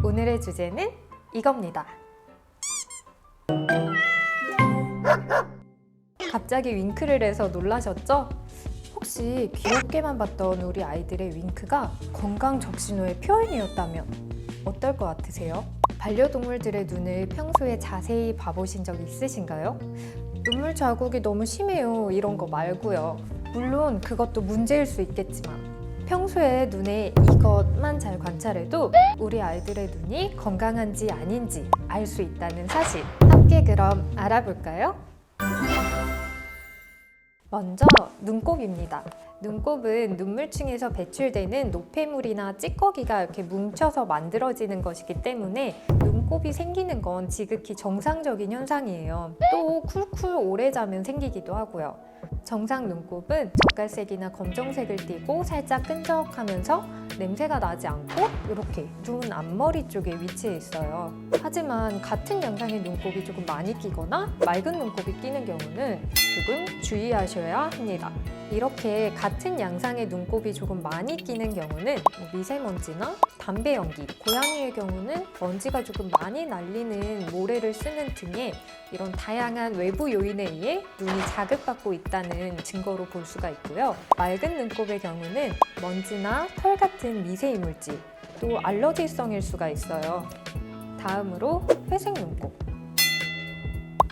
오늘의 주제는 이겁니다. 갑자기 윙크를 해서 놀라셨죠? 혹시 귀엽게만 봤던 우리 아이들의 윙크가 건강 적신호의 표현이었다면 어떨 것 같으세요? 반려동물들의 눈을 평소에 자세히 봐보신 적 있으신가요? 눈물 자국이 너무 심해요, 이런 거 말고요. 물론 그것도 문제일 수 있겠지만 평소에 눈에 이것만 잘 관찰해도 우리 아이들의 눈이 건강한지 아닌지 알 수 있다는 사실, 함께 그럼 알아볼까요? 먼저 눈곱입니다. 눈곱은 눈물층에서 배출되는 노폐물이나 찌꺼기가 이렇게 뭉쳐서 만들어지는 것이기 때문에 눈곱이 생기는 건 지극히 정상적인 현상이에요. 또 쿨쿨 오래 자면 생기기도 하고요. 정상 눈곱은 젓갈색이나 검정색을 띠고 살짝 끈적하면서 냄새가 나지 않고 이렇게 눈 앞머리 쪽에 위치해 있어요. 하지만 같은 양상의 눈곱이 조금 많이 끼거나 맑은 눈곱이 끼는 경우는 조금 주의하셔야 합니다. 이렇게 같은 양상의 눈곱이 조금 많이 끼는 경우는 미세먼지나 담배 연기, 고양이의 경우는 먼지가 조금 많이 날리는 모래를 쓰는 등의 이런 다양한 외부 요인에 의해 눈이 자극받고 있다는 증거로 볼 수가 있고요. 맑은 눈곱의 경우는 먼지나 털 같은 미세 이물질, 또 알러지성일 수가 있어요. 다음으로 회색 눈곱.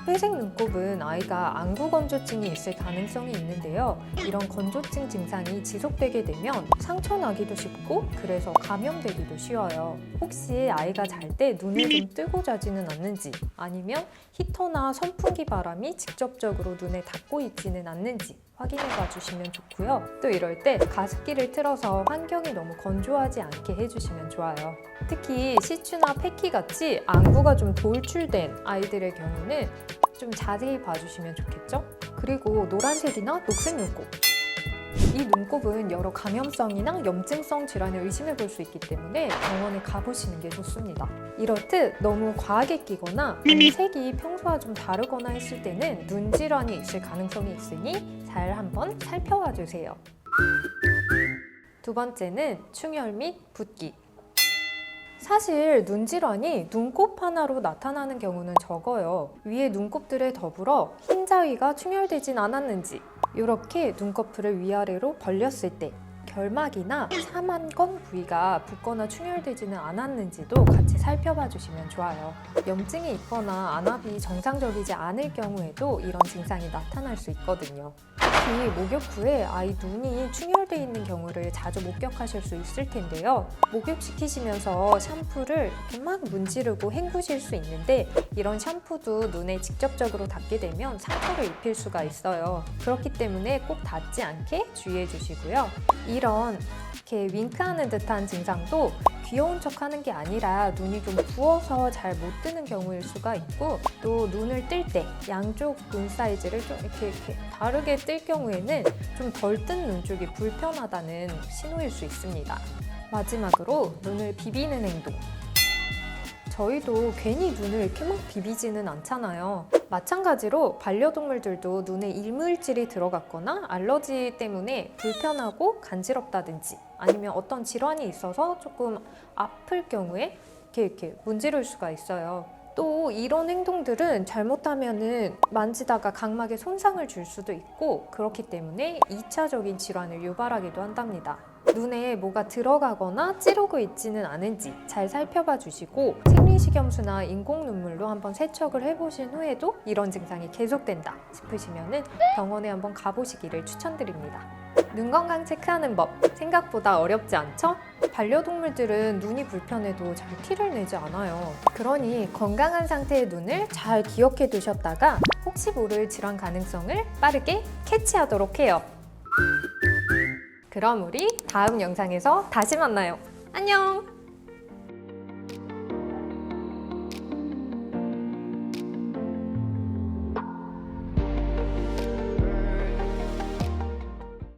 회색 눈곱은 아이가 안구 건조증이 있을 가능성이 있는데요. 이런 건조증 증상이 지속되게 되면 상처 나기도 쉽고 그래서 감염되기도 쉬워요. 혹시 아이가 잘 때 눈을 좀 뜨고 자지는 않는지, 아니면 히터나 선풍기 바람이 직접적으로 눈에 닿고 있지는 않는지 확인해 봐 주시면 좋고요. 또 이럴 때 가습기를 틀어서 환경이 너무 건조하지 않게 해주시면 좋아요. 특히 시추나 패키 같이 안구가 좀 돌출된 아이들의 경우는 좀 자세히 봐주시면 좋겠죠? 그리고 노란색이나 녹색 눈곱. 이 눈곱은 여러 감염성이나 염증성 질환을 의심해 볼 수 있기 때문에 병원에 가보시는 게 좋습니다. 이렇듯 너무 과하게 끼거나 색이 평소와 좀 다르거나 했을 때는 눈 질환이 있을 가능성이 있으니 잘 한번 살펴봐 주세요. 두 번째는 충혈 및 붓기. 사실 눈 질환이 눈곱 하나로 나타나는 경우는 적어요. 위에 눈곱들에 더불어 흰자위가 충혈되진 않았는지, 이렇게 눈꺼풀을 위아래로 벌렸을 때 결막이나 사만건 부위가 붓거나 충혈되지는 않았는지도 같이 살펴봐 주시면 좋아요. 염증이 있거나 안압이 정상적이지 않을 경우에도 이런 증상이 나타날 수 있거든요. 특히 목욕 후에 아이 눈이 충혈되어 있는 경우를 자주 목격하실 수 있을 텐데요. 목욕시키시면서 샴푸를 이렇게 막 문지르고 헹구실 수 있는데 이런 샴푸도 눈에 직접적으로 닿게 되면 상처를 입힐 수가 있어요. 그렇기 때문에 꼭 닿지 않게 주의해 주시고요. 이런 이렇게 윙크하는 듯한 증상도 귀여운 척 하는 게 아니라 눈이 좀 부어서 잘 못 뜨는 경우일 수가 있고, 또 눈을 뜰 때 양쪽 눈 사이즈를 좀 이렇게 다르게 뜰 경우에는 좀 덜 뜬 눈 쪽이 불편하다는 신호일 수 있습니다. 마지막으로 눈을 비비는 행동. 저희도 괜히 눈을 이렇게 막 비비지는 않잖아요. 마찬가지로 반려동물들도 눈에 이물질이 들어갔거나 알러지 때문에 불편하고 간지럽다든지 아니면 어떤 질환이 있어서 조금 아플 경우에 이렇게 문지를 수가 있어요. 또 이런 행동들은 잘못하면은 만지다가 각막에 손상을 줄 수도 있고, 그렇기 때문에 2차적인 질환을 유발하기도 한답니다. 눈에 뭐가 들어가거나 찌르고 있지는 않은지 잘 살펴봐 주시고, 생리식염수나 인공눈물로 한번 세척을 해보신 후에도 이런 증상이 계속된다 싶으시면은 병원에 한번 가보시기를 추천드립니다. 눈 건강 체크하는 법 생각보다 어렵지 않죠? 반려동물들은 눈이 불편해도 잘 티를 내지 않아요. 그러니 건강한 상태의 눈을 잘 기억해 두셨다가 혹시 모를 질환 가능성을 빠르게 캐치하도록 해요. 그럼 우리 다음 영상에서 다시 만나요. 안녕!